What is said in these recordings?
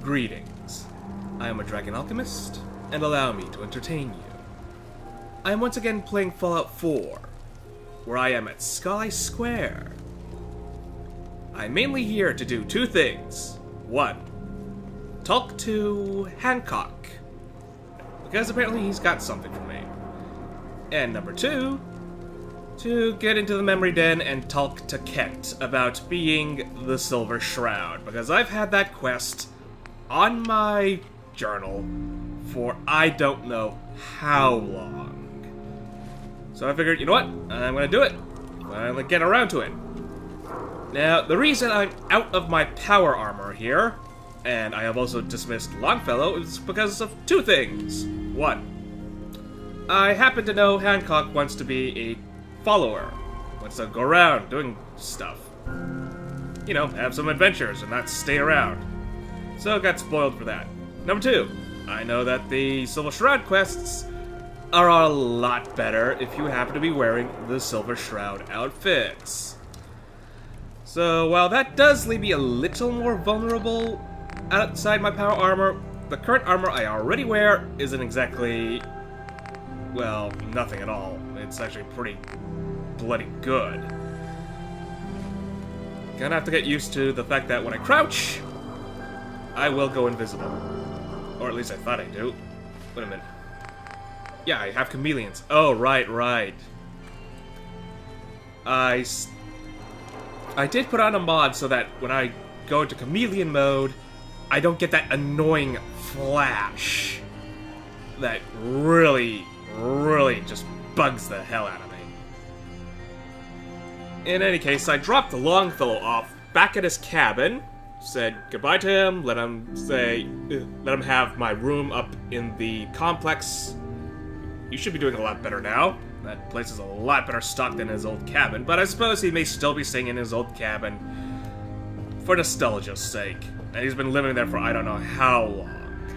Greetings. I am a Dragon Alchemist, and allow me to entertain you. I am once again playing Fallout 4, where I am at Sky Square. I'm mainly here to do two things. One, talk to Hancock, because apparently he's got something for me. And number two, to get into the memory den and talk to Kent about being the Silver Shroud, because I've had that quest on my journal for I don't know how long. So I figured, you know what? I'm gonna do it. I'm gonna get around to it. Now, the reason I'm out of my power armor here, and I have also dismissed Longfellow, is because of two things. One, I happen to know Hancock wants to be a follower, wants to go around doing stuff. You know, have some adventures and not stay around. So I got spoiled for that. Number two, I know that the Silver Shroud quests are a lot better if you happen to be wearing the Silver Shroud outfits. So while that does leave me a little more vulnerable outside my power armor, the current armor I already wear isn't exactly, well, nothing at all. It's actually pretty bloody good. Gonna have to get used to the fact that when I crouch, I will go invisible. Or at least I thought I do. Wait a minute. Yeah, I have chameleons. Oh, right. I did put on a mod so that when I go into chameleon mode, I don't get that annoying flash that really just bugs the hell out of me. In any case, I dropped the Longfellow off back at his cabin, said goodbye to him, let him have my room up in the complex. You should be doing a lot better now. That place is a lot better stocked than his old cabin, but I suppose he may still be staying in his old cabin for nostalgia's sake. And he's been living there for I don't know how long.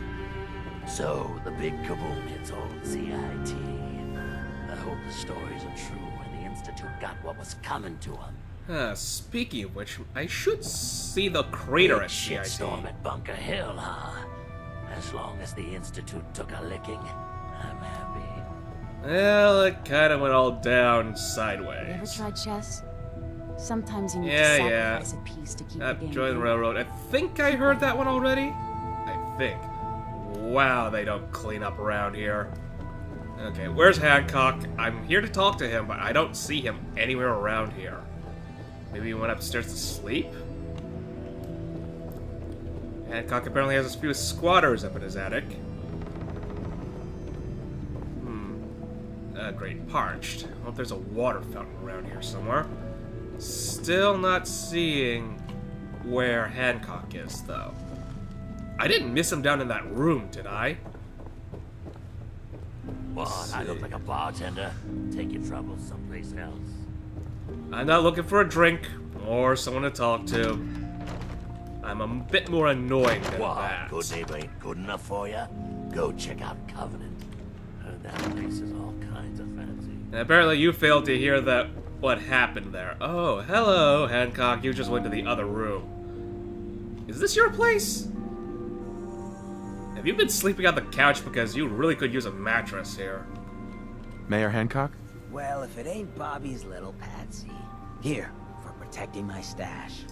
So, the big kaboom hits old CIT. I hope the stories are true and the Institute got what was coming to them. Speaking of which, I should see the crater at CIT. Shitstorm at Bunker Hill, huh? As long as the Institute took a licking, I'm happy. Well, it kind of went all down sideways. You ever tried chess? Sometimes you need to sacrifice a piece to keep the game Join the going. railroad. I think I heard that one already. I think. Wow, they don't clean up around here. Okay, where's Hancock? I'm here to talk to him, but I don't see him anywhere around here. Maybe he went upstairs to sleep? Hancock apparently has a few squatters up in his attic. Great, parched. I hope there's a water fountain around here somewhere. Still not seeing where Hancock is, though. I didn't miss him down in that room, did I? What, I look like a bartender? Take your troubles someplace else. I'm not looking for a drink or someone to talk to. I'm a bit more annoying than that. Good neighbor ain't good enough for you? Go check out Covenant. Heard that place is all kinds of fancy. And apparently you failed to hear that what happened there. Oh, hello, Hancock. You just went to the other room. Is this your place? Have you been sleeping on the couch because you really could use a mattress here? Mayor Hancock? Well, if it ain't Bobby's little patsy. Here, for protecting my stash.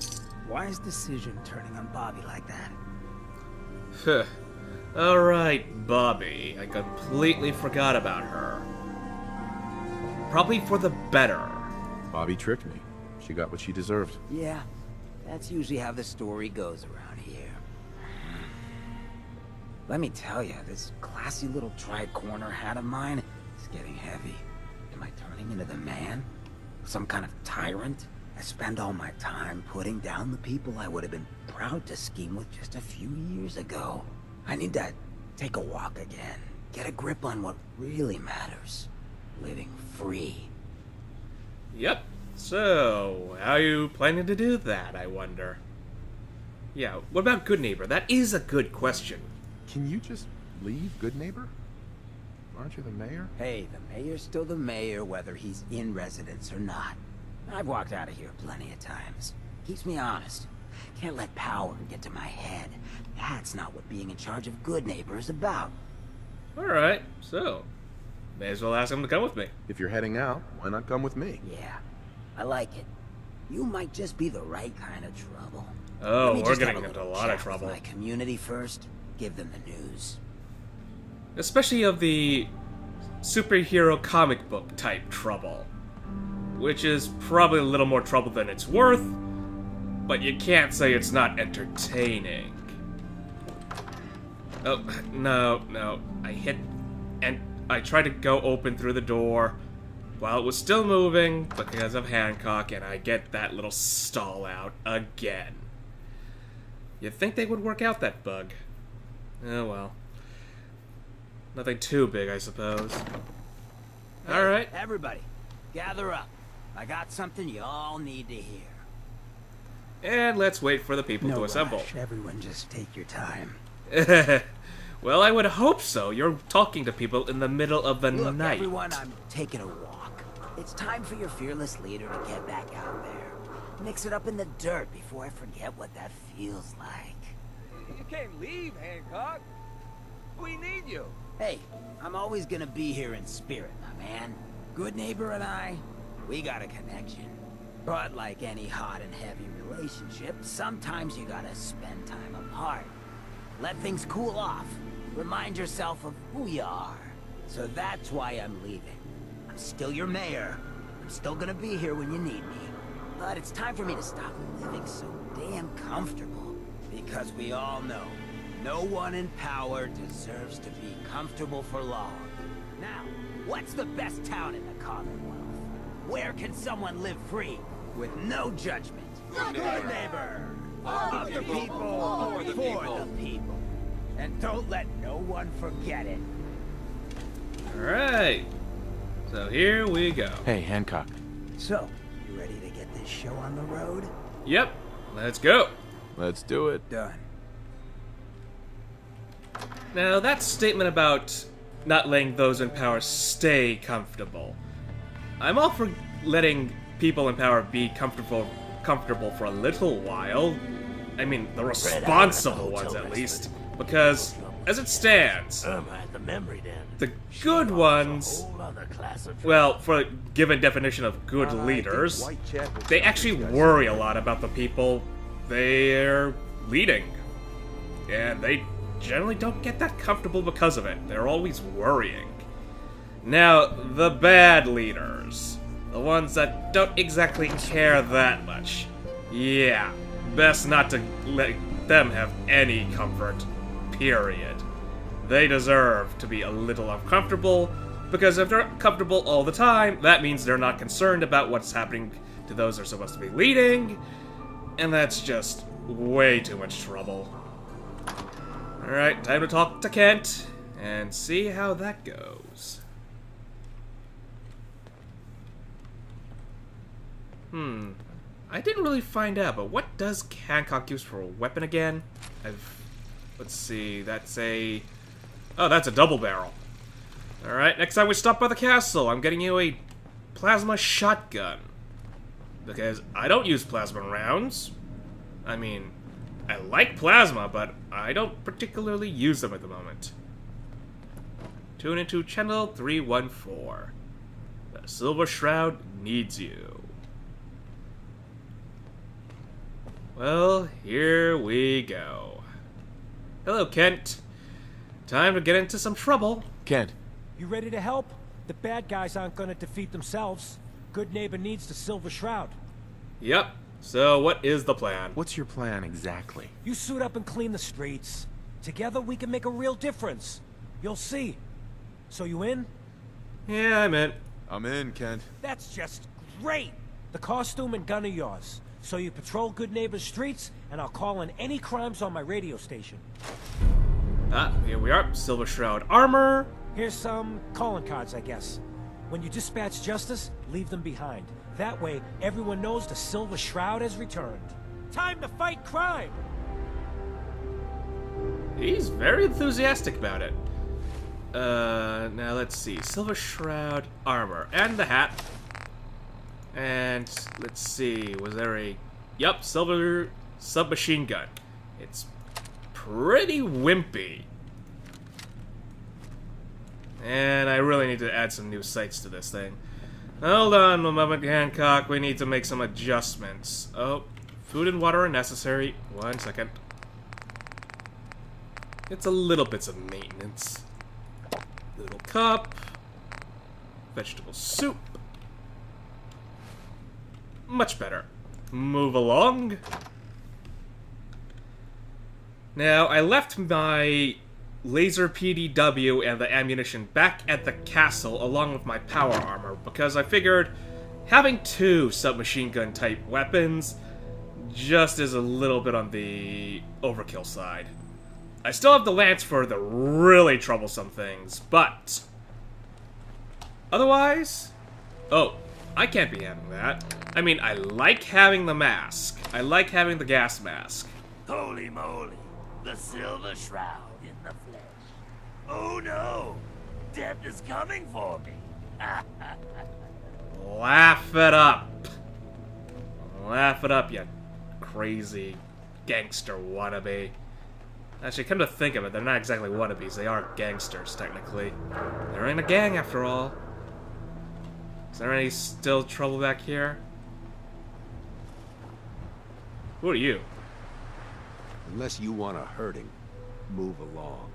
Wise decision turning on Bobby like that. Alright, Bobby. I completely forgot about her. Probably for the better. Bobby tricked me. She got what she deserved. Yeah, that's usually how the story goes around here. Let me tell you, this classy little tri-corner hat of mine is getting heavy. Am I turning into the man? Some kind of tyrant? I spend all my time putting down the people I would have been proud to scheme with just a few years ago. I need to take a walk again. Get a grip on what really matters. Living free. Yep. So, how are you planning to do that, I wonder? Yeah, what about Good Neighbor? That is a good question. Can you just leave, good neighbor? Aren't you the mayor? Hey, the mayor's still the mayor whether he's in residence or not. I've walked out of here plenty of times. Keeps me honest. Can't let power get to my head. that's not what being in charge of Good Neighbor is about. Alright, so may as well ask him to come with me. If you're heading out, why not come with me? Yeah, I like it. You might just be the right kind of trouble. Oh, Let me we're just getting have into a little lot of chat with trouble. my community first, give them the news. Especially of the superhero comic book type trouble. Which is probably a little more trouble than it's worth, but you can't say it's not entertaining. Oh, no. I hit, and I tried to go open through the door while it was still moving because of Hancock, and I get that little stall out again. You'd think they would work out that bug. Oh well. Nothing too big, I suppose. Alright. Everybody, gather up. I got something you all need to hear. And let's wait for the people No to assemble. rush. Everyone just take your time. Well, I would hope so. You're talking to people in the middle of the Look, night. everyone, I'm taking a walk. It's time for your fearless leader to get back out there. Mix it up in the dirt before I forget what that feels like. You can't leave, Hancock. We need you. Hey, I'm always gonna be here in spirit, my man. Good Neighbor and I, we got a connection. But like any hot and heavy relationship, sometimes you gotta spend time apart. Let things cool off. Remind yourself of who you are. So that's why I'm leaving. I'm still your mayor. I'm still gonna be here when you need me. But it's time for me to stop living so damn comfortable. Because we all know, no one in power deserves to be comfortable for long. Now, what's the best town in the Commonwealth? Where can someone live free, with no judgment? Good Neighbor! Of the people, for the people. And don't let no one forget it. Alright. So here we go. Hey, Hancock. So, you ready to get this show on the road? Yep. Let's go. Let's do it. Done. Now, that statement about not letting those in power stay comfortable. I'm all for letting people in power be comfortable for a little while. I mean, the responsible ones at least. Because, as it stands, The memory den. the good ones, Whole other class of well, for a given definition of good leaders, they actually worry a lot about the people they're leading. And they generally don't get that comfortable because of it. They're always worrying. Now, the bad leaders, the ones that don't exactly care that much, yeah, best not to let them have any comfort, period. They deserve to be a little uncomfortable, because if they're comfortable all the time, that means they're not concerned about what's happening to those they're supposed to be leading, and that's just way too much trouble. Alright, time to talk to Kent, and see how that goes. I didn't really find out, but what does Hancock use for a weapon again? Let's see, that's a... Oh, that's a double barrel. Alright, next time we stop by the castle, I'm getting you a plasma shotgun. Because I don't use plasma rounds. I mean, I like plasma, but I don't particularly use them at the moment. Tune into channel 314. The Silver Shroud needs you. Well, here we go. Hello, Kent. Time to get into some trouble. Kent. You ready to help? The bad guys aren't gonna defeat themselves. Good Neighbor needs the Silver Shroud. Yep. So, what is the plan? What's your plan exactly? You suit up and clean the streets. Together we can make a real difference. You'll see. So you in? Yeah, I'm in. I'm in, Kent. That's just great! The costume and gun are yours. So you patrol Good Neighbor's streets, and I'll call in any crimes on my radio station. Ah, here we are. Silver Shroud armor. Here's some calling cards, I guess. When you dispatch justice, leave them behind. That way, everyone knows the Silver Shroud has returned. Time to fight crime! He's very enthusiastic about it. Now let's see. Silver Shroud armor. And the hat. And let's see. Was there a... Yup, silver submachine gun. It's pretty wimpy. And I really need to add some new sights to this thing. Hold on a moment, Hancock. We need to make some adjustments. Oh, food and water are necessary. 1 second. It's a little bits of maintenance. Little cup. Vegetable soup. Much better. Move along. Now, I left my laser PDW and the ammunition back at the castle along with my power armor because I figured having 2 submachine gun type weapons just is a little bit on the overkill side. I still have the lance for the really troublesome things, but otherwise, oh, I can't be having that. I mean, I like having the mask. I like having the gas mask. Holy moly, the silver shroud in the flesh. Oh no, death is coming for me. Laugh it up. Laugh it up, you crazy gangster wannabe. Actually, come to think of it, they're not exactly wannabes. They are gangsters, technically. They're in a gang, after all. Is there any still trouble back here? Who are you? Unless you want a hurting, move along.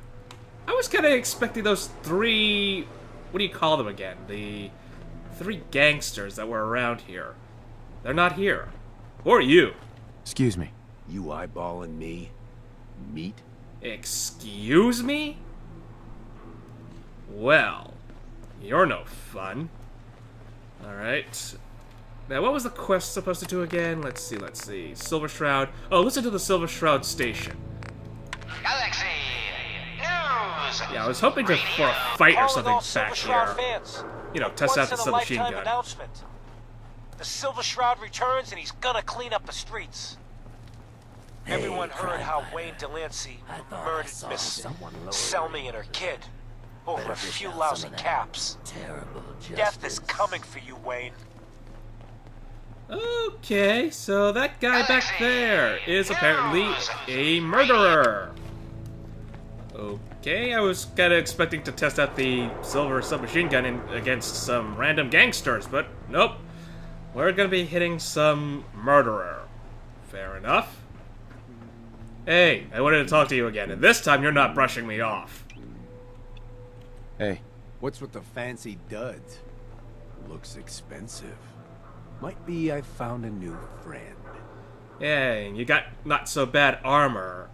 I was kind of expecting those 3... What do you call them again? The 3 gangsters that were around here. They're not here. Who are you? Excuse me. You eyeballing me? Meat? Excuse me? Well, you're no fun. Alright. Now, what was the quest supposed to do again? Let's see. Silver Shroud. Oh, listen to the Silver Shroud station. Galaxy News. Yeah, I was hoping for a fight or something all back Silver Shroud here. fans. You know, test out the submachine Once-in-a-lifetime gun. announcement. The Silver Shroud returns and he's gonna clean up the streets. Everyone heard how Wayne Delancey murdered Miss Selmy and her kid over a few lousy caps. Terrible Death is coming for you, Wayne. Okay, so that guy back there is apparently a murderer. Okay, I was kind of expecting to test out the silver submachine gun against some random gangsters, but nope. We're gonna be hitting some murderer. Fair enough. Hey, I wanted to talk to you again, and this time you're not brushing me off. Hey, what's with the fancy duds? Looks expensive. Might be I found a new friend. Yeah, and you got not so bad armor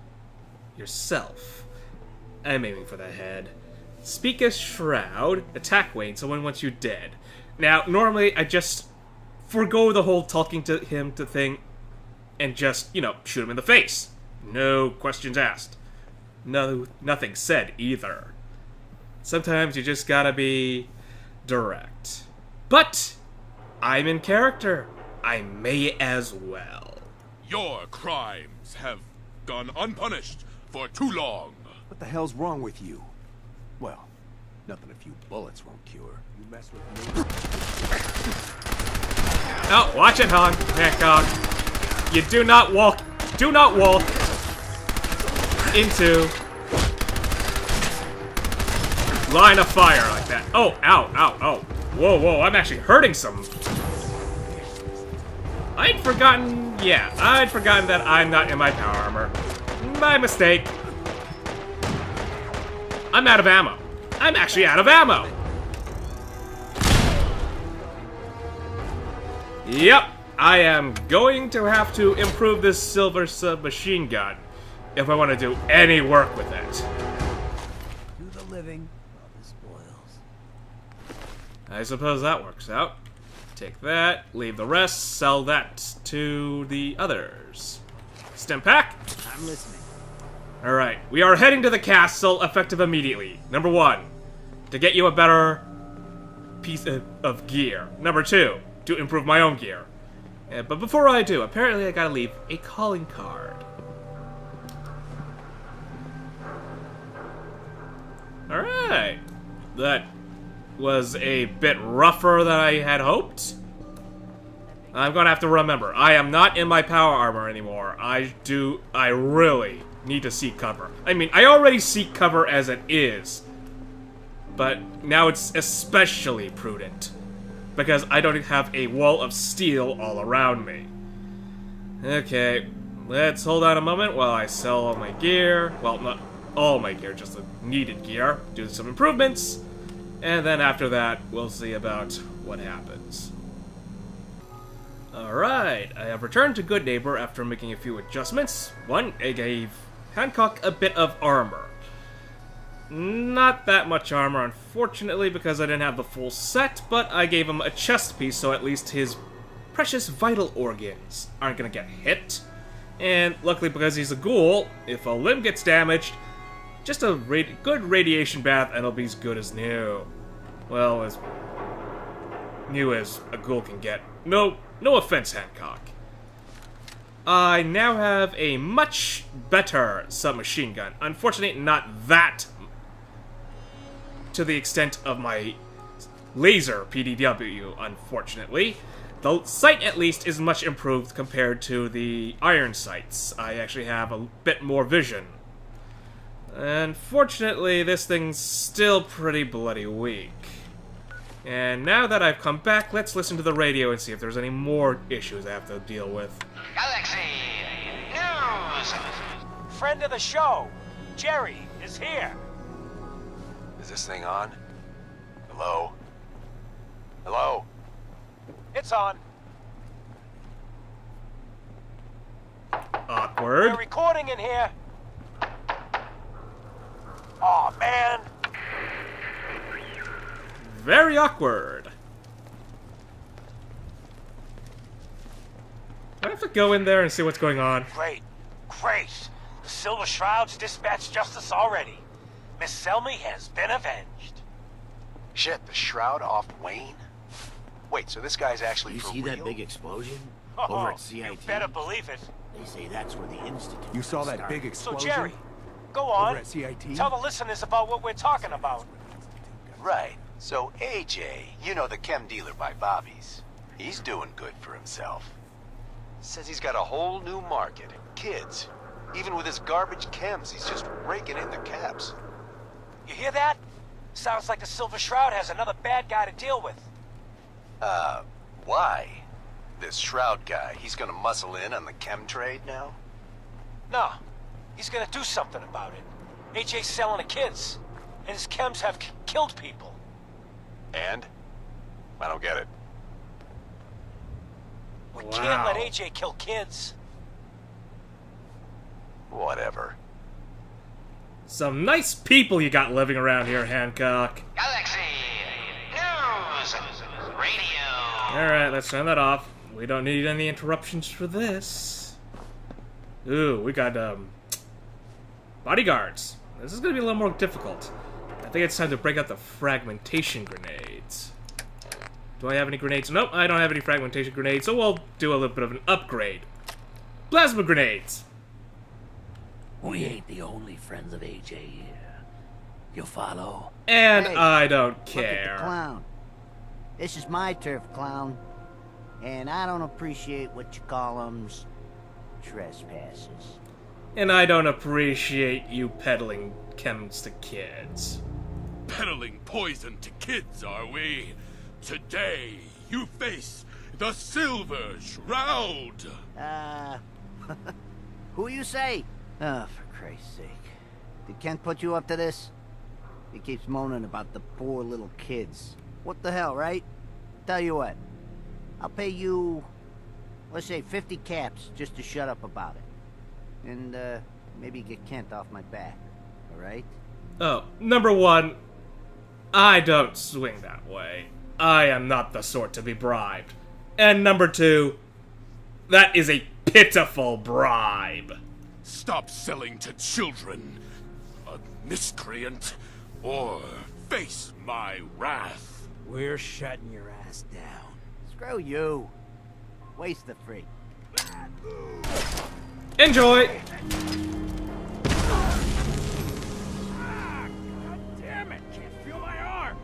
yourself. I'm aiming for the head. Speak as Shroud, attack Wayne, someone wants you dead. Now, normally I just forgo the whole talking to him to thing and just, you know, shoot him in the face. No questions asked. No, nothing said either. Sometimes you just gotta be direct. But I'm in character. I may as well. Your crimes have gone unpunished for too long. What the hell's wrong with you? Well, nothing a few bullets won't cure. You mess with me. Oh, watch it, Hancock. You do not walk into line of fire like that. Oh, ow, ow, oh. Whoa, whoa, I'm actually hurting some. I'd forgotten that I'm not in my power armor. My mistake. I'm out of ammo. I'm actually out of ammo. Yep, I am going to have to improve this silver submachine gun if I want to do any work with it. Do the living while the spoils. I suppose that works out. Take that, leave the rest, sell that to the others. Stim pack? I'm listening. Alright, we are heading to the castle, effective immediately. Number 1, to get you a better piece of gear. Number 2, to improve my own gear. But before I do, apparently I gotta leave a calling card. Alright. That was a bit rougher than I had hoped. I'm gonna have to remember, I am not in my power armor anymore. I really need to seek cover. I mean, I already seek cover as it is, but now it's especially prudent, because I don't have a wall of steel all around me. Okay, let's hold on a moment while I sell all my gear. Well, not all my gear, just the needed gear. Do some improvements, and then after that, we'll see about what happens. Alright, I have returned to Good Neighbor after making a few adjustments. One, I gave Hancock a bit of armor. Not that much armor, unfortunately, because I didn't have the full set, but I gave him a chest piece, so at least his precious vital organs aren't gonna get hit. And luckily, because he's a ghoul, if a limb gets damaged, just a good radiation bath and it'll be as good as new. Well, as new as a ghoul can get. No offense, Hancock. I now have a much better submachine gun. Unfortunately, not that to the extent of my laser PDW, unfortunately. The sight, at least, is much improved compared to the iron sights. I actually have a bit more vision. Unfortunately, this thing's still pretty bloody weak. And now that I've come back, let's listen to the radio and see if there's any more issues I have to deal with. Galaxy News! Friend of the show, Jerry, is here. Is this thing on? Hello? Hello? It's on. Awkward. We're recording in here. Aw, man. Very awkward. Do I have to go in there and see what's going on? Great. The Silver Shroud's dispatched justice already. Miss Selmy has been avenged. Shit, the Shroud off Wayne? Wait, so this guy's actually You for see real? that big explosion? Oh, Over at CIT? you better believe it. They say that's where the Institute You saw that started. big So, explosion? Jerry, go on. Over at CIT? Tell the listeners about what we're talking about. Right. So AJ, you know, the chem dealer by Bobby's, he's doing good for himself. Says he's got a whole new market. Kids. Even with his garbage chems, he's just raking in the caps. You hear that? Sounds like the Silver Shroud has another bad guy to deal with. Why? This Shroud guy, he's gonna muscle in on the chem trade now? No, he's gonna do something about it. AJ's selling the kids, and his chems have killed people. And? I don't get it. We can't let Wow. AJ kill kids. Whatever. Some nice people you got living around here, Hancock. Galaxy News! Radio! Alright, let's turn that off. We don't need any interruptions for this. Ooh, we got, bodyguards. This is gonna be a little more difficult. I think it's time to break out the fragmentation grenades. Do I have any grenades? Nope, I don't have any fragmentation grenades, so we'll do a little bit of an upgrade. Plasma grenades! We ain't the only friends of AJ here. You follow? And Hey, I don't Look at care. the clown. This is my turf, clown. And I don't appreciate what you call 'em's trespasses. And I don't appreciate you peddling chems to kids. Peddling poison to kids, are we? Today, you face the Silver Shroud. Who you say? Oh, for Christ's sake. Did Kent put you up to this? He keeps moaning about the poor little kids. What the hell, right? Tell you what. I'll pay you, let's say 50 caps just to shut up about it. And, maybe get Kent off my back. Alright? Oh, number one, I don't swing that way. I am not the sort to be bribed. And number two, that is a pitiful bribe. Stop selling to children, a miscreant, or face my wrath. We're shutting your ass down. Screw you. Waste the free. Enjoy! Damn it! Can't feel my arm.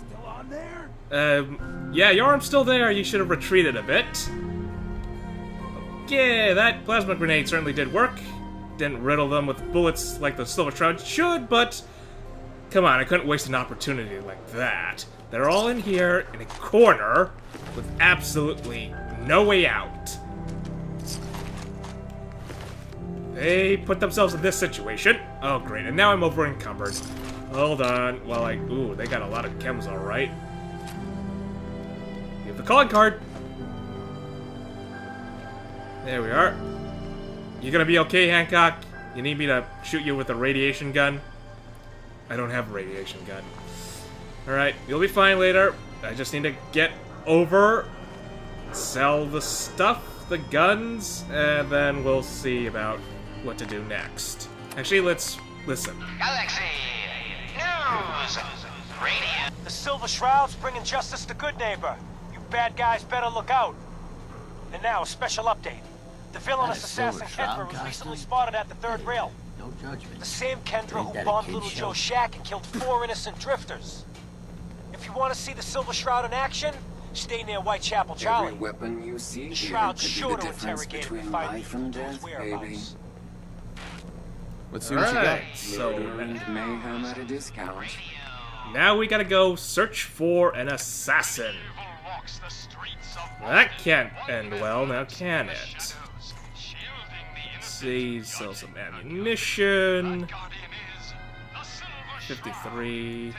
Still on there? Yeah, your arm's still there. You should have retreated a bit. Okay, that plasma grenade certainly did work. didn't riddle them with bullets like the Silver Shroud should, but come on, I couldn't waste an opportunity like that. They're all in here in a corner with absolutely no way out. They put themselves in this situation. Oh, great, and now I'm over encumbered. Hold on, while ooh, they got a lot of chems, alright. Give the calling card. There we are. You gonna be okay, Hancock? You need me to shoot you with a radiation gun? I don't have a radiation gun. Alright, you'll be fine later. I just need to get over, sell the stuff, the guns, and then we'll see about what to do next. Actually, let's listen. Galaxy News Radio. The Silver Shroud's bringing justice to Good Neighbor. You bad guys better look out. And now, a special update. The villainous assassin Kendra was recently spotted at the third rail. No judgment. The same Kendra who bombed Little Joe Shack and killed 4 innocent drifters. If you want to see the Silver Shroud in action, stay near Whitechapel Charlie. Every weapon you see The here Shroud's could be sure the to difference interrogate him and between find life and his death, baby. whereabouts. Let's see what you got. So Murder and mayhem at a discount. now we gotta go search for an assassin. That can't end well, now can it? Let's see, sell some ammunition. 53.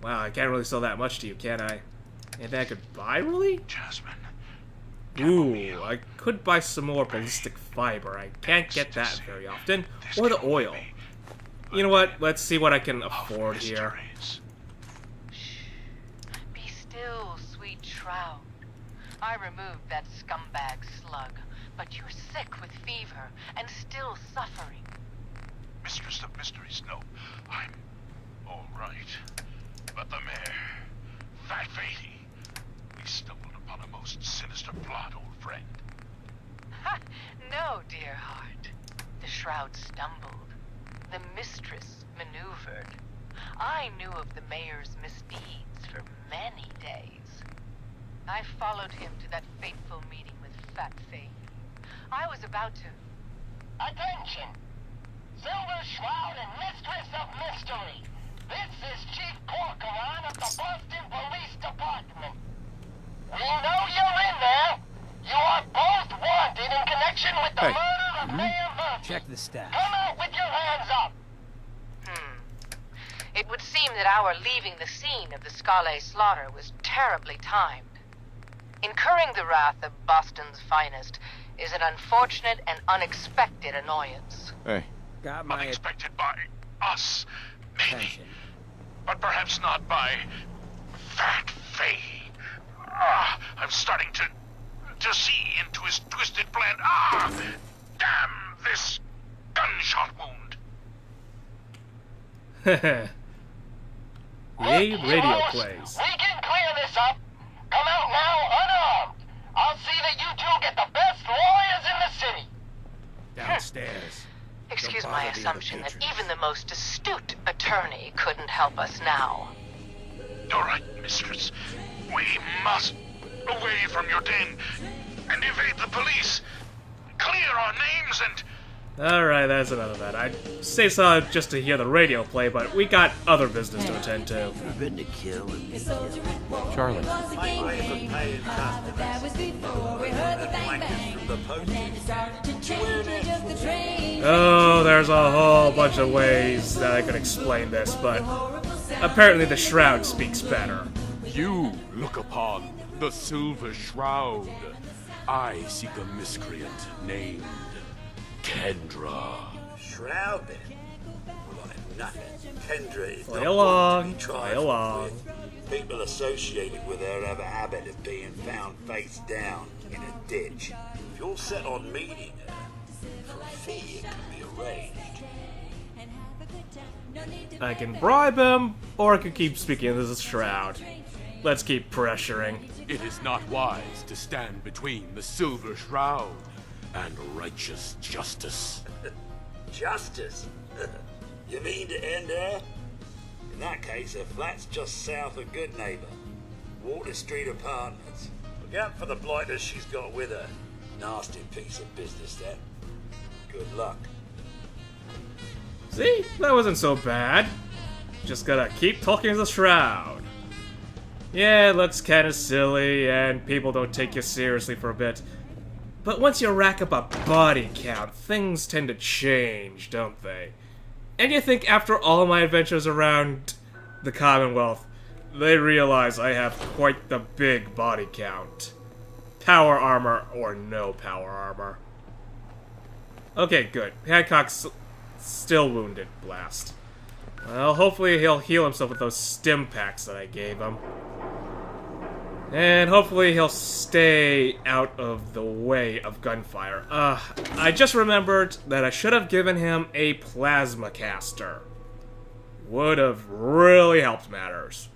Wow, I can't really sell that much to you, can I? Anything I could buy, really? Ooh, I could buy some more ballistic fiber. I can't get that very often. Or the oil. You know what? Let's see what I can afford here. Be still, sweet Shroud. I removed that scumbag slug, but you're sick with fever and still suffering. Mistress of Mysteries, no. I'm all right. But the mayor, Fat Fatey, we stumbled upon a most sinister plot, old friend. Ha! No, dear heart. The Shroud stumbled. The mistress maneuvered. I knew of the mayor's misdeeds for many days. I followed him to that fateful meeting with Fat Fatey. I was about to... Attention! Silver Shroud and Mistress of Mystery. This is Chief Corcoran of the Boston Police Department. We know you're in there. You are both wanted in connection with the murder of Mayor Murphy. Check the stats. Come out with your hands up. It would seem that our leaving the scene of the Scale slaughter was terribly timed. Incurring the wrath of Boston's finest is an unfortunate and unexpected annoyance. Hey. Got my Unexpected by us, maybe. attention. But perhaps not by Fat Faye. I'm starting to see into his twisted plan. Damn this gunshot wound. Yay, radio Heroes, plays. We can clear this up. Come out now unarmed. I'll see that you two get the best lawyers in the city. Downstairs. Excuse Don't my bother the other assumption that patrons. even the most astute attorney couldn't help us now. You're right, mistress. We must away from your den and evade the police. Clear our names and... Alright, that's enough of that. I'd say so just to hear the radio play, but we got other business to attend to. Forbidden to kill and be Charlie. Oh, there's a whole bunch of ways that I could explain this, but apparently the Shroud speaks better. You look upon the Silver Shroud. I seek a miscreant named Kendra. Shroud, then? Well, I'm nothing. Kendra is Play not along, one to be play trifled along. with. People associated with her have a habit of being found face down in a ditch. If you're set on meeting her, for a fee it can be arranged. I can bribe him, or I can keep speaking to the Shroud. Let's keep pressuring. It is not wise to stand between the Silver Shroud and righteous justice. Justice? You mean to end her? In that case, her flat's just south of Good Neighbor. Water Street Apartments. Look out for the blighters she's got with her. Nasty piece of business, that. Good luck. See? That wasn't so bad. Just gotta keep talking to the Shroud. Yeah, it looks kinda silly, and people don't take you seriously for a bit. But once you rack up a body count, things tend to change, don't they? And you think after all my adventures around the Commonwealth, they realize I have quite the big body count. Power armor or no power armor. Okay, good. Hancock's still wounded, blast. Well, hopefully he'll heal himself with those stim packs that I gave him. And hopefully he'll stay out of the way of gunfire. I just remembered that I should have given him a plasma caster. Would have really helped matters.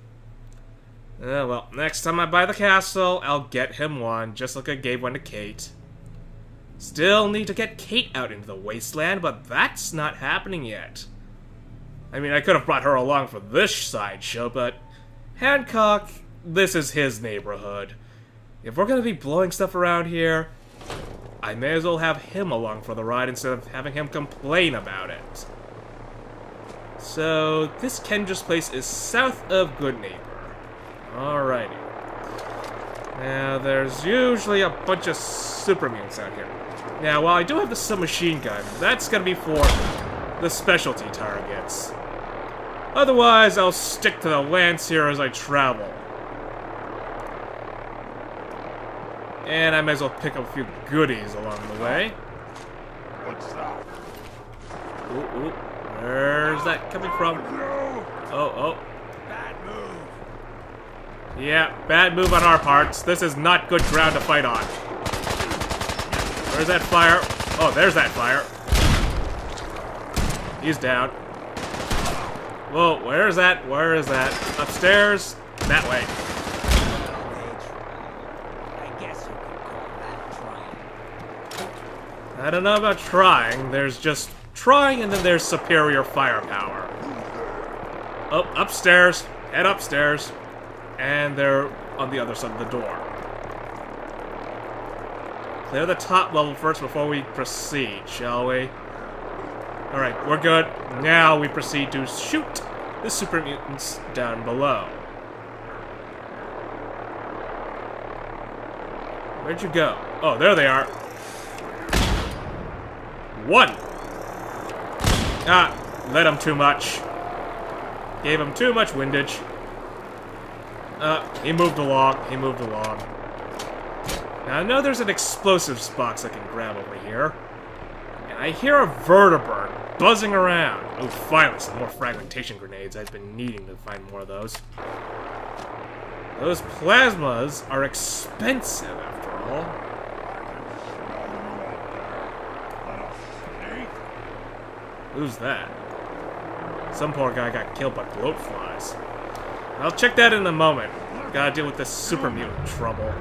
Well, next time I buy the castle, I'll get him one, just like I gave one to Kate. Still need to get Kate out into the wasteland, but that's not happening yet. I mean, I could have brought her along for this sideshow, but Hancock, this is his neighborhood. If we're gonna be blowing stuff around here, I may as well have him along for the ride instead of having him complain about it. So, this Kendra's place is south of Goodneighbor. Alrighty. Now, there's usually a bunch of super mutants out here. Now, while I do have the submachine gun, that's gonna be for the specialty targets. Otherwise, I'll stick to the lance here as I travel. And I may as well pick up a few goodies along the way. What's that? Ooh, ooh. Where's that coming from? Oh. Bad move. Yeah, bad move on our parts. This is not good ground to fight on. Where's that fire? Oh, there's that fire. He's down. Whoa, where is that? Where is that? Upstairs? That way. I don't know about trying. There's just trying, and then there's superior firepower. Oh, upstairs. Head upstairs. And they're on the other side of the door. Clear the top level first before we proceed, shall we? Alright, we're good. Now we proceed to shoot the super mutants down below. Where'd you go? Oh, there they are. One! Let him too much. Gave him too much windage. He moved along. Now I know there's an explosives box I can grab over here. And I hear a vertibird buzzing around. Oh, finally, some more fragmentation grenades. I've been needing to find more of those. Those plasmas are expensive, after all. Who's that? Some poor guy got killed by bloat flies. I'll check that in a moment. Gotta deal with this super mutant trouble.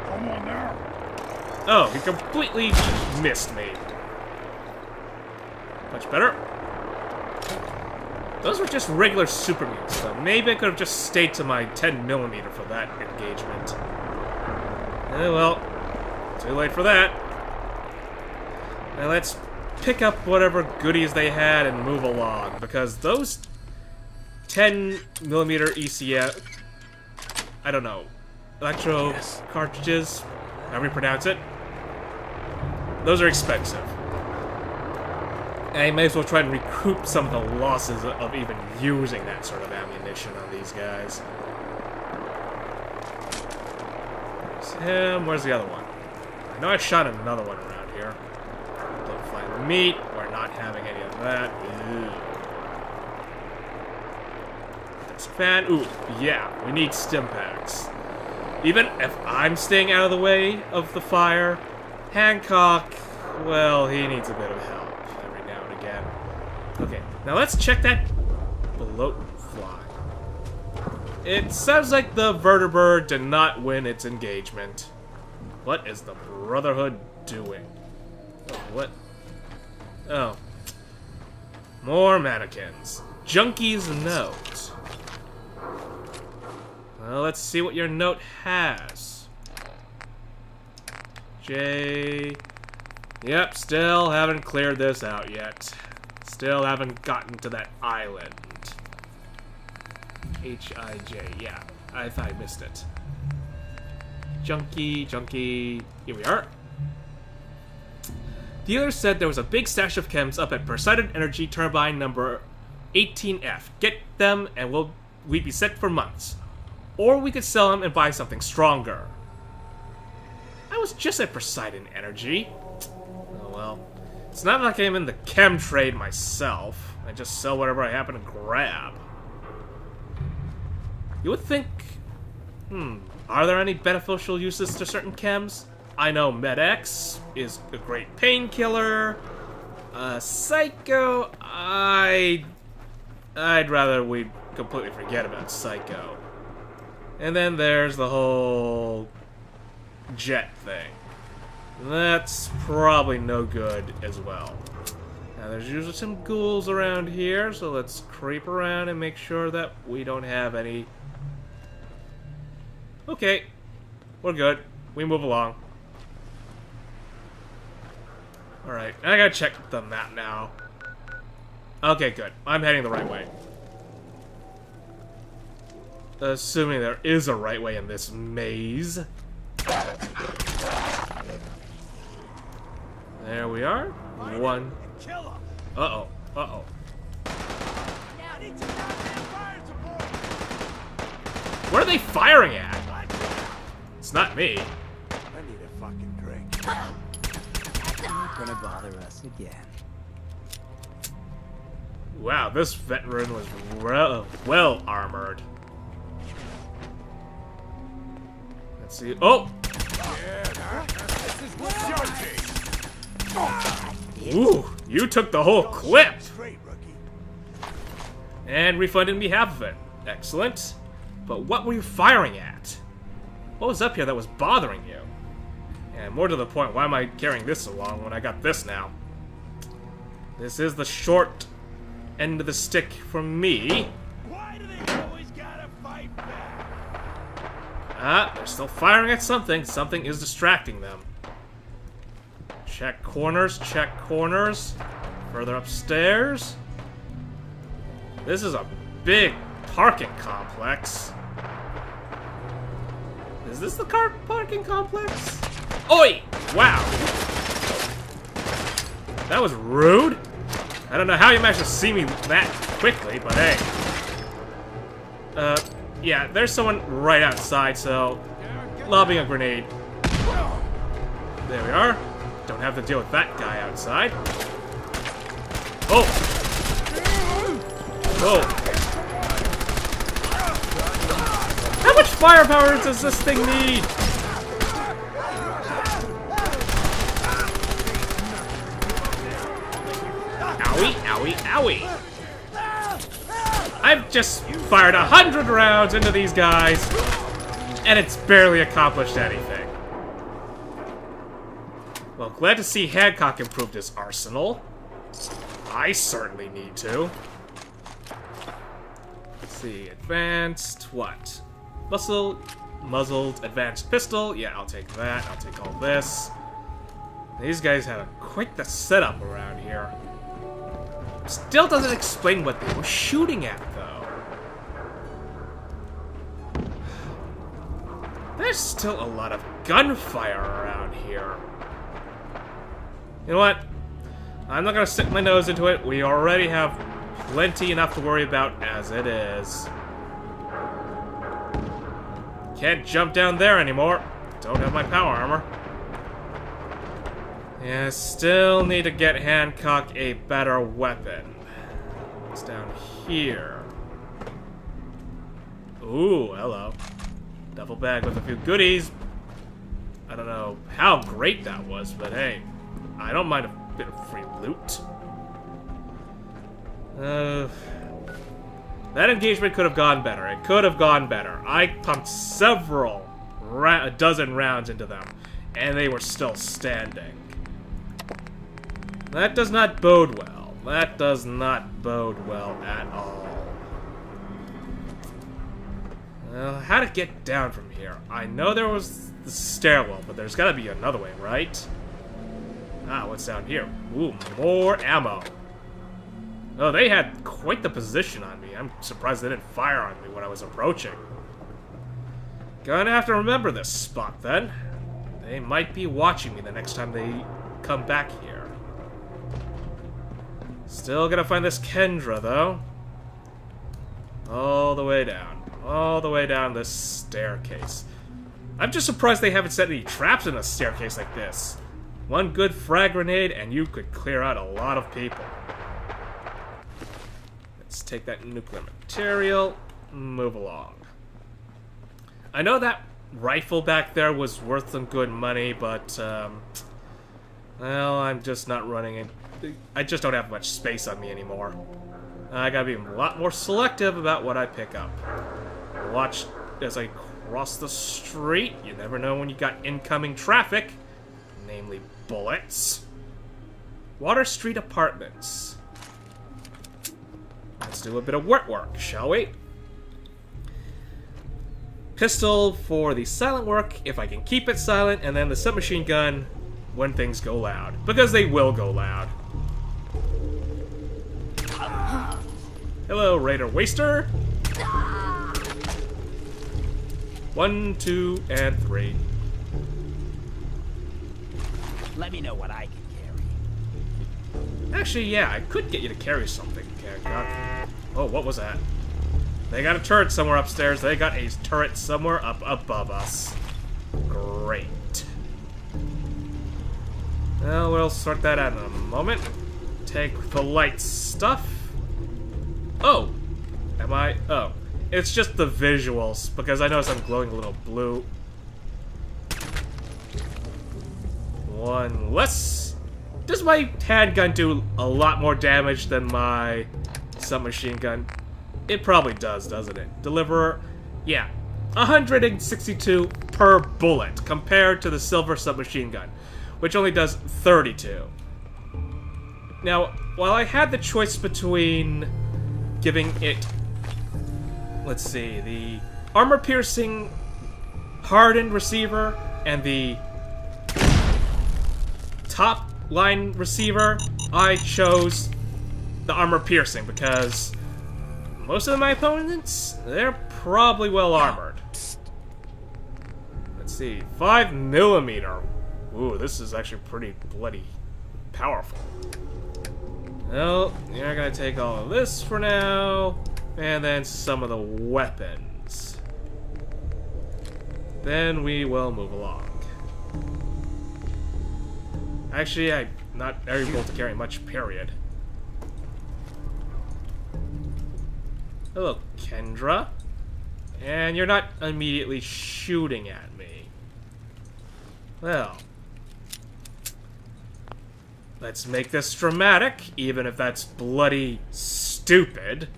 Come on now. Oh, he completely missed me. Much better. Those were just regular super mutants, though. Maybe I could have just stayed to my 10mm for that engagement. Well, too late for that. Now let's pick up whatever goodies they had and move along, because those 10mm ECF, I don't know, electro cartridges, however you pronounce it, those are expensive. I may as well try and recoup some of the losses of even using that sort of ammunition on these guys. There's him. Where's the other one? I know I shot another one around here. Don't find meat. We're not having any of that. Ew. That's fan. Ooh, yeah. We need stim packs. Even if I'm staying out of the way of the fire, Hancock, well, he needs a bit of help. Okay, now let's check that bloat fly. It sounds like the vertibird did not win its engagement. What is the Brotherhood doing? What? Oh. More mannequins. Junkie's note. Well, let's see what your note has. J. Yep, still haven't cleared this out yet. Still haven't gotten to that island. H-I-J, yeah. I thought I missed it. Junkie. Here we are. Dealer said there was a big stash of chems up at Poseidon Energy Turbine number 18F. Get them and we'd be set for months. Or we could sell them and buy something stronger. I was just at Poseidon Energy. Oh well. It's not like I'm in the chem trade myself. I just sell whatever I happen to grab. You would think... are there any beneficial uses to certain chems? I know Med-X is a great painkiller. Psycho... I'd rather we completely forget about Psycho. And then there's the whole... jet thing. That's probably no good as well. Now there's usually some ghouls around here, so let's creep around and make sure that we don't have any... Okay, we're good. We move along. Alright, I gotta check the map now. Okay, good. I'm heading the right way. Assuming there is a right way in this maze. There we are. One. Uh-oh. Uh-oh. What are they firing at? It's not me. I need a fucking drink. Not gonna bother us again. Wow, this veteran was well armored. Let's see. Oh! Ooh, you took the whole clip! And refunded me half of it. Excellent. But what were you firing at? What was up here that was bothering you? And more to the point, why am I carrying this so long when I got this now? This is the short end of the stick from me. Why do they always gotta fight back? Ah, they're still firing at something. Something is distracting them. Check corners, check corners. Further upstairs. This is a big parking complex. Is this the car parking complex? Oi! Wow. That was rude. I don't know how you managed to see me that quickly, but hey. Yeah, there's someone right outside, so... lobbing a grenade. There we are. Don't have to deal with that guy outside. Oh! Whoa. How much firepower does this thing need? Owie, owie, owie. I've just fired 100 rounds into these guys, and it's barely accomplished anything. Well, glad to see Hancock improved his arsenal. I certainly need to. Let's see, advanced, what? Muzzled, advanced pistol. Yeah, I'll take that. I'll take all this. These guys had quite the setup around here. Still doesn't explain what they were shooting at, though. There's still a lot of gunfire around here. You know what? I'm not gonna stick my nose into it. We already have plenty enough to worry about as it is. Can't jump down there anymore. Don't have my power armor. Yeah, still need to get Hancock a better weapon. It's down here. Ooh, hello. Duffel bag with a few goodies. I don't know how great that was, but hey, I don't mind a bit of free loot. That engagement could have gone better. It could have gone better. I pumped a dozen rounds into them, and they were still standing. That does not bode well. That does not bode well at all. How to get down from here? I know there was the stairwell, but there's gotta be another way, right? Ah, what's down here? Ooh, more ammo. Oh, they had quite the position on me. I'm surprised they didn't fire on me when I was approaching. Gonna have to remember this spot, then. They might be watching me the next time they come back here. Still gonna find this Kendra, though. All the way down. All the way down this staircase. I'm just surprised they haven't set any traps in a staircase like this. One good frag grenade, and you could clear out a lot of people. Let's take that nuclear material, move along. I know that rifle back there was worth some good money, but, well, I'm just not running it. I just don't have much space on me anymore. I gotta be a lot more selective about what I pick up. Watch as I cross the street. You never know when you got incoming traffic, namely bullets. Water Street Apartments. Let's do a bit of work, shall we? Pistol for the silent work, if I can keep it silent, and then the submachine gun when things go loud. Because they will go loud. Hello, Raider Waster. 1, 2, and 3. Let me know what I can carry. Actually, yeah, I could get you to carry something, Hancock. Oh, what was that? They got a turret somewhere upstairs. They got a turret somewhere up above us. Great. Well, we'll sort that out in a moment. Take the light stuff. Oh! Am I? Oh. It's just the visuals, because I notice I'm glowing a little blue. One less. Does my handgun do a lot more damage than my submachine gun? It probably does, doesn't it? Deliverer, yeah, 162 per bullet compared to the silver submachine gun, which only does 32. Now, while I had the choice between giving it, let's see, the armor-piercing hardened receiver and the top line receiver, I chose the armor-piercing because most of my opponents, they're probably well armored. Let's see, 5mm. Ooh, this is actually pretty bloody powerful. Well, you're gonna take all of this for now, and then some of the weapons. Then we will move along. Actually, I'm not able to carry much, period. Hello, Kendra. And you're not immediately shooting at me. Well, let's make this dramatic, even if that's bloody stupid.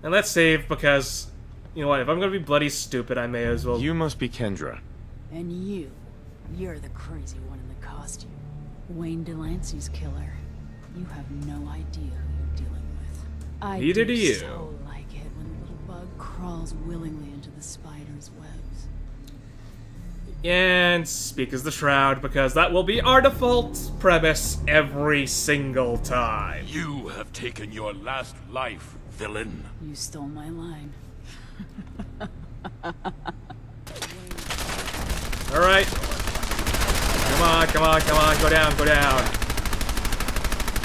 And let's save because, you know what, if I'm gonna be bloody stupid, I may as well... You must be Kendra. And you're the crazy one in the costume. Wayne Delancey's killer. You have no idea who you're dealing with. Neither do you. So like it when the little bug crawls willingly into the spider's webs. And speak as the Shroud, because that will be our default premise every single time. You have taken your last life, villain. You stole my line. Alright. Come on, go down.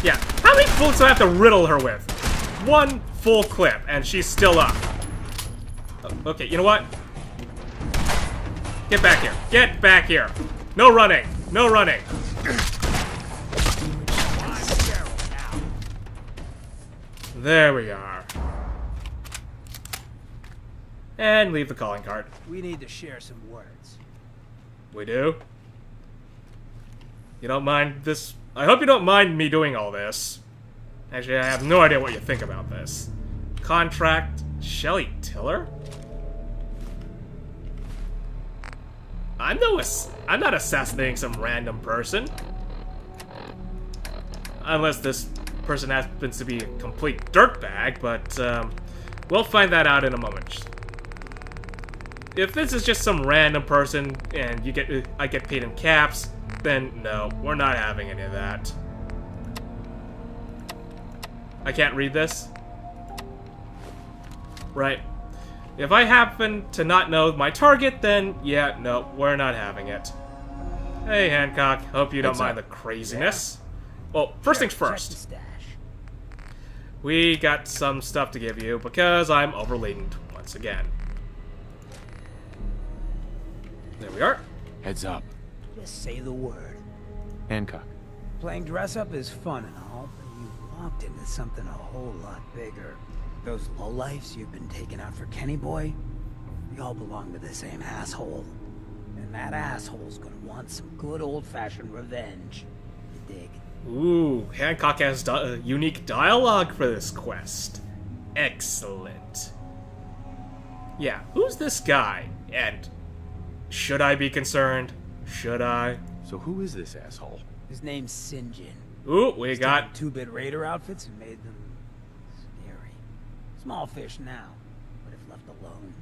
Yeah, how many bullets do I have to riddle her with? One full clip, and she's still up. Okay, you know what? Get back here. No running. There we are. And leave the calling card. We need to share some words. We do? You don't mind this? I hope you don't mind me doing all this. Actually, I have no idea what you think about this. Contract Shelly Tiller? I'm not assassinating some random person. Unless this person happens to be a complete dirtbag, but we'll find that out in a moment. If this is just some random person and I get paid in caps, then no, we're not having any of that. I can't read this? Right. If I happen to not know my target, then yeah, no, we're not having it. Hey, Hancock. Hope you don't mind the craziness. Well, first things first. We got some stuff to give you because I'm overladen once again. There we are. Heads up. Just say the word. Hancock. Playing dress up is fun and all, but you walked into something a whole lot bigger. Those lowlifes you've been taking out for Kenny Boy, we all belong to the same asshole. And that asshole's gonna want some good old-fashioned revenge. You dig? Ooh, Hancock has unique dialogue for this quest. Excellent. Yeah, who's this guy? And should I be concerned? Should I? So who is this asshole? His name's Sinjin. Ooh, we got 2-bit raider outfits and made them scary. Small fish now, but if left alone.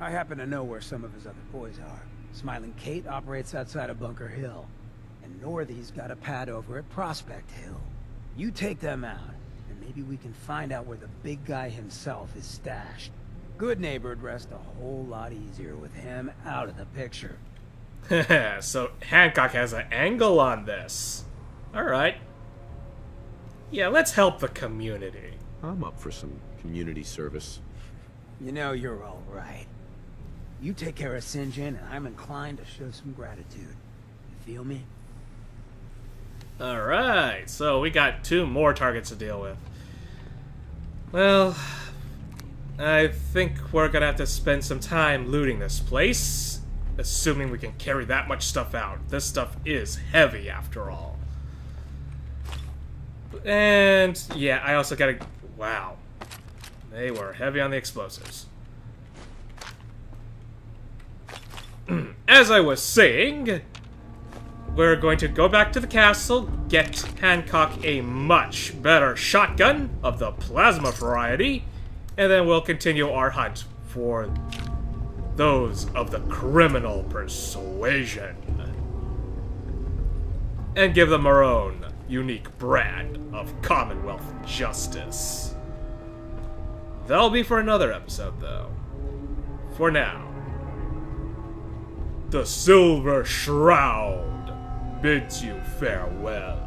I happen to know where some of his other boys are. Smiling Kate operates outside of Bunker Hill, and Northy's got a pad over at Prospect Hill. You take them out, and maybe we can find out where the big guy himself is stashed. Good neighbor'd rest a whole lot easier with him out of the picture. So Hancock has an angle on this. Alright. Yeah, let's help the community. I'm up for some community service. You know you're all right. You take care of Sinjin, and I'm inclined to show some gratitude. You feel me? Alright, so we got 2 more targets to deal with. Well, I think we're gonna have to spend some time looting this place. Assuming we can carry that much stuff out. This stuff is heavy, after all. And, yeah, I also gotta... Wow. They were heavy on the explosives. As I was saying, we're going to go back to the castle, get Hancock a much better shotgun of the plasma variety, and then we'll continue our hunt for those of the criminal persuasion. And give them our own unique brand of Commonwealth justice. That'll be for another episode, though. For now, the Silver Shroud bids you farewell.